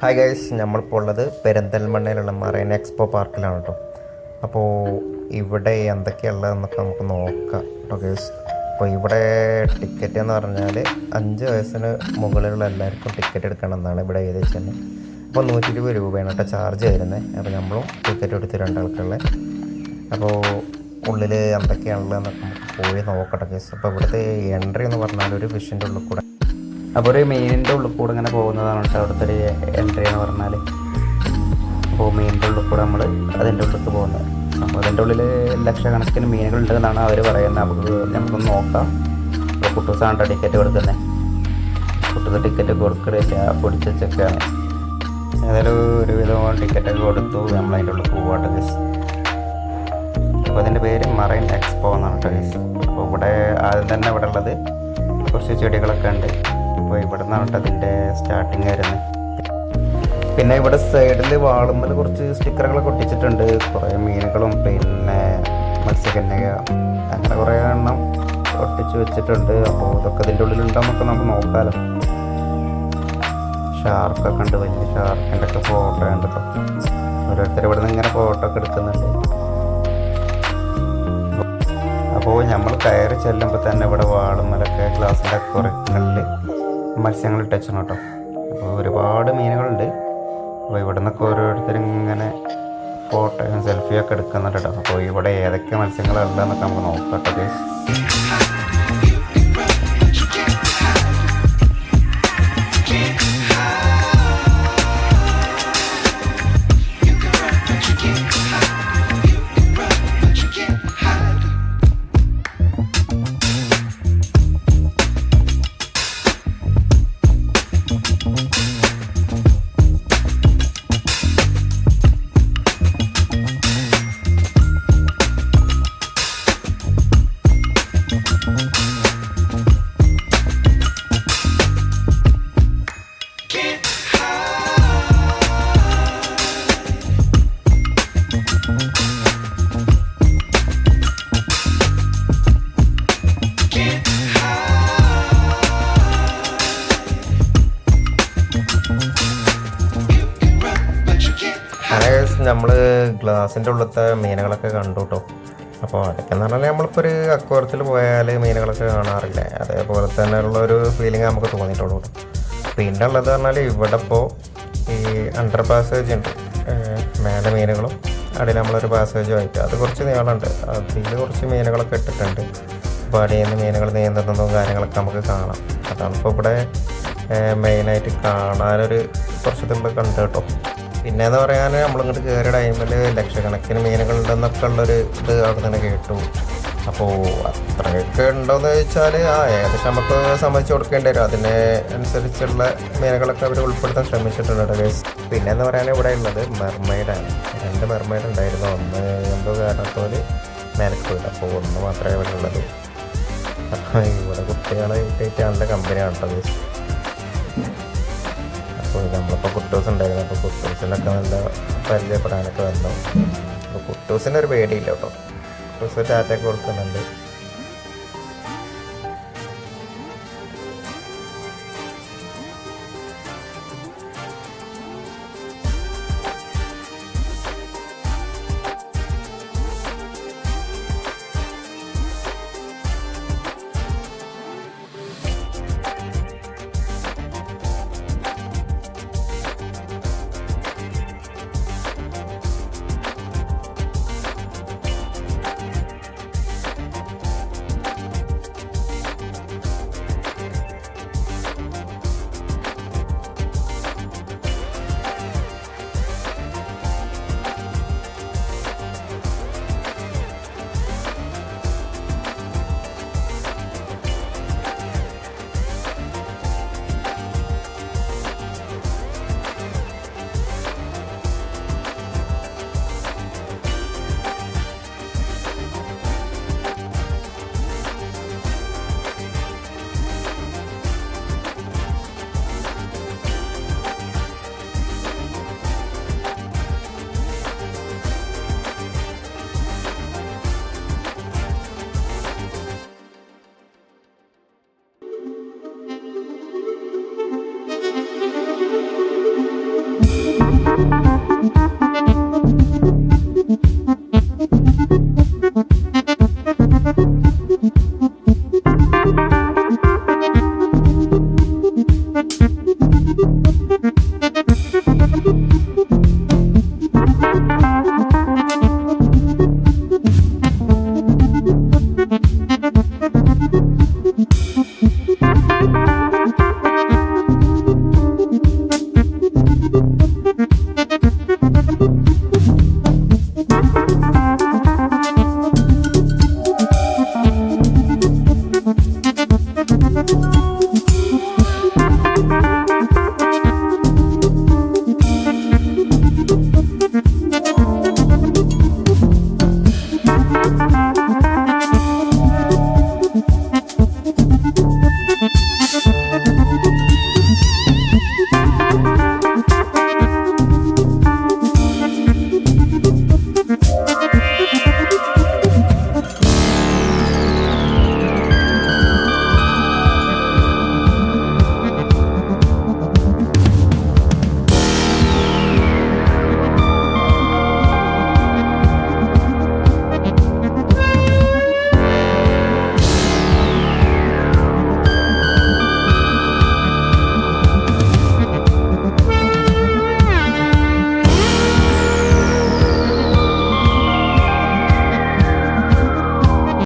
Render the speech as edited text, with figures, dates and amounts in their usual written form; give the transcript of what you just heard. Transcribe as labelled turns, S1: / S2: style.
S1: Hi guys, നമ്മളിപ്പോൾ ഉള്ളത് പെരിന്തൽമണ്ണയിലുള്ള marine expo പാർക്കിലാണ് കേട്ടോ. അപ്പോൾ ഇവിടെ എന്തൊക്കെയുള്ളതെന്നൊക്കെ നമുക്ക് നോക്കാം കേട്ടോ ഗൈസ്. അപ്പോൾ ഇവിടെ ടിക്കറ്റ് എന്ന് പറഞ്ഞാൽ 5 വയസ്സിന് മുകളിലുള്ള എല്ലാവർക്കും ടിക്കറ്റ് എടുക്കണമെന്നാണ് ഇവിടെ എഴുതി തന്നെ. അപ്പോൾ 120 രൂപയാണ് കേട്ടോ ചാർജ് വരുന്നത്. അപ്പോൾ നമ്മളും ടിക്കറ്റ് എടുത്ത് 2 ആൾക്കുള്ള. അപ്പോൾ ഉള്ളിൽ എന്തൊക്കെയാണുള്ളതെന്നൊക്കെ നമുക്ക് പോയി നോക്കട്ടെ ഗൈസ്. അപ്പോൾ ഇവിടുത്തെ എൻട്രി എന്ന് പറഞ്ഞാൽ ഒരു ഫിഷിൻ്റെ ഉള്ളിൽ കൂടെ, അപ്പോൾ ഒരു മീനിൻ്റെ ഉള്ളിൽ കൂടെ ഇങ്ങനെ പോകുന്നതാണ് കേട്ടോ അവിടുത്തെ ഒരു എൻട്രി എന്ന് പറഞ്ഞാൽ. അപ്പോൾ മീനിൻ്റെ ഉള്ളിൽ കൂടെ നമ്മൾ അതിൻ്റെ ഉള്ളിലേക്ക് പോകുന്നത്. അപ്പോൾ അതിൻ്റെ ഉള്ളിൽ ലക്ഷക്കണക്കിന് മീനുകളുണ്ടെന്നാണ് അവർ പറയുന്നത്. നമുക്കൊന്ന് നോക്കാം. അപ്പോൾ കുട്ടൂസാണ് കേട്ടോ ടിക്കറ്റ് കൊടുക്കുന്നത്. കുട്ടൂസ് ടിക്കറ്റ് കൊടുക്കണില്ല, പൊടിച്ച് വെച്ചൊക്കെയാണ്. ഏതായാലും ഒരുവിധം ടിക്കറ്റൊക്കെ കൊടുത്തു നമ്മൾ അതിൻ്റെ ഉള്ളിൽ പോവാട്ടോ ഗൈസ്. അപ്പോൾ അതിൻ്റെ പേര് മറൈൻ എക്സ്പോ എന്നാണ് കേട്ടോ ഗൈസ്. അപ്പോൾ ഇവിടെ ആദ്യം തന്നെ ഇവിടെ ഉള്ളത് കുറച്ച് ചെടികളൊക്കെ ഉണ്ട്. അപ്പോൾ ഇവിടെ നിന്നാണ് കേട്ടോ അതിൻ്റെ സ്റ്റാർട്ടിങ് വരുന്നത്. പിന്നെ ഇവിടെ സൈഡിൽ വാളുമ്മൽ കുറച്ച് സ്റ്റിക്കറുകളൊക്കെ ഒട്ടിച്ചിട്ടുണ്ട്. കുറേ മീനുകളും പിന്നെ മത്സ്യകന്യക അങ്ങനെ കുറേ എണ്ണം ഒട്ടിച്ച് വെച്ചിട്ടുണ്ട്. അപ്പോൾ ഇതൊക്കെ ഇതിൻ്റെ ഉള്ളിലുണ്ടോയെന്നൊക്കെ നമുക്ക് നോക്കാമല്ലോ. ഷാർക്കൊക്കെ ഉണ്ട്, വലിയ ഷാർക്കിൻ്റെ ഒക്കെ ഫോട്ടോ ഉണ്ട് കേട്ടോ. ഓരോരുത്തർ ഇവിടെ നിന്ന് ഇങ്ങനെ ഫോട്ടോ ഒക്കെ എടുക്കുന്നുണ്ട്. അപ്പോൾ നമ്മൾ കയറി ചെല്ലുമ്പോൾ തന്നെ ഇവിടെ വാളുമ്മലൊക്കെ ഗ്ലാസിൻ്റെ കുറകളിൽ മത്സ്യങ്ങൾ ഇട്ടുവെച്ചാണ് കേട്ടോ. അപ്പോൾ ഒരുപാട് മീനുകളുണ്ട്. അപ്പോൾ ഇവിടെ നിന്നൊക്കെ ഓരോരുത്തരും ഇങ്ങനെ ഫോട്ടോയും സെൽഫിയൊക്കെ എടുക്കുന്നുണ്ട് കേട്ടോ. അപ്പോൾ ഇവിടെ ഏതൊക്കെ മത്സ്യങ്ങളുള്ളതെന്നൊക്കെ നമുക്ക് നോക്കാം കേട്ടോ. നമ്മൾ ഗ്ലാസിൻ്റെ ഉള്ളിലത്തെ മീനുകളൊക്കെ കണ്ടു കേട്ടോ. അപ്പോൾ അതൊക്കെ എന്ന് പറഞ്ഞാൽ നമ്മളിപ്പോൾ ഒരു അക്വാറിയത്തിൽ പോയാൽ മീനുകളൊക്കെ കാണാറില്ലേ, അതേപോലെ തന്നെ ഉള്ളൊരു ഫീലിംഗ് നമുക്ക് തോന്നിയിട്ടുള്ളൂ കേട്ടോ. പിന്നെ ഉള്ളത് പറഞ്ഞാൽ ഇവിടെ ഇപ്പോൾ ഈ അണ്ടർ പാസേജ് ഉണ്ട്. മേലെ മീനുകളും അടിയിൽ നമ്മളൊരു പാസേജും ആയിട്ട് അത് കുറച്ച് നീളമുണ്ട്. അതിൽ കുറച്ച് മീനുകളൊക്കെ ഇട്ടിട്ടുണ്ട്. അപ്പോൾ അടിയിൽ നിന്ന് മീനുകൾ നീന്തുന്നതും കാര്യങ്ങളൊക്കെ നമുക്ക് കാണാം. അതാണ് ഇപ്പോൾ ഇവിടെ മെയിനായിട്ട് കാണാനൊരു കുറച്ച് ഇതുള്ള കണ്ട് കേട്ടോ. പിന്നെയെന്ന് പറയാൻ നമ്മളിങ്ങോട്ട് കയറിയ ടൈമിൽ ലക്ഷക്കണക്കിന് മീനുകളുണ്ടെന്നൊക്കെ ഉള്ളൊരു ഇത് അവിടെ തന്നെ കേട്ടു. അപ്പോൾ അത്രയൊക്കെ ഉണ്ടോയെന്ന് ചോദിച്ചാൽ ഏകദേശം നമുക്ക് സമ്മതിച്ച് കൊടുക്കേണ്ടി വരും. അതിനെ അനുസരിച്ചുള്ള മീനുകളൊക്കെ അവർ ഉൾപ്പെടുത്താൻ ശ്രമിച്ചിട്ടുണ്ട് ഗൈസ്. പിന്നെയെന്ന് പറയാൻ ഇവിടെ ഉള്ളത് മെർമെയ്ഡാണ്. 2 മെർമെയ്ഡ് ഉണ്ടായിരുന്നു. ഒന്ന് എന്തോ കാരണത്തോട് മേലേക്ക് പോയില്ല. അപ്പോൾ ഒന്ന് മാത്രമേ ഇവിടെ ഉള്ളത്. അപ്പോൾ ഇവിടെ കുട്ടികളെ ഇട്ടിട്ട് നല്ല കമ്പനിയാണ് കേട്ടോ ഗൈസ്. അപ്പോൾ നമ്മളിപ്പോൾ കുട്ടൂസ് ഉണ്ടായിരുന്നു. അപ്പോൾ കുട്ടൂസിനൊക്കെ നല്ല പരിചയപ്പെടാനൊക്കെ വന്നു. അപ്പോൾ കുട്ടൂസിനൊരു പേടിയില്ല കേട്ടോ. കുട്ടൂസ് ടാറ്റയൊക്കെ കൊടുക്കുന്നുണ്ട്. കേട്ടോ.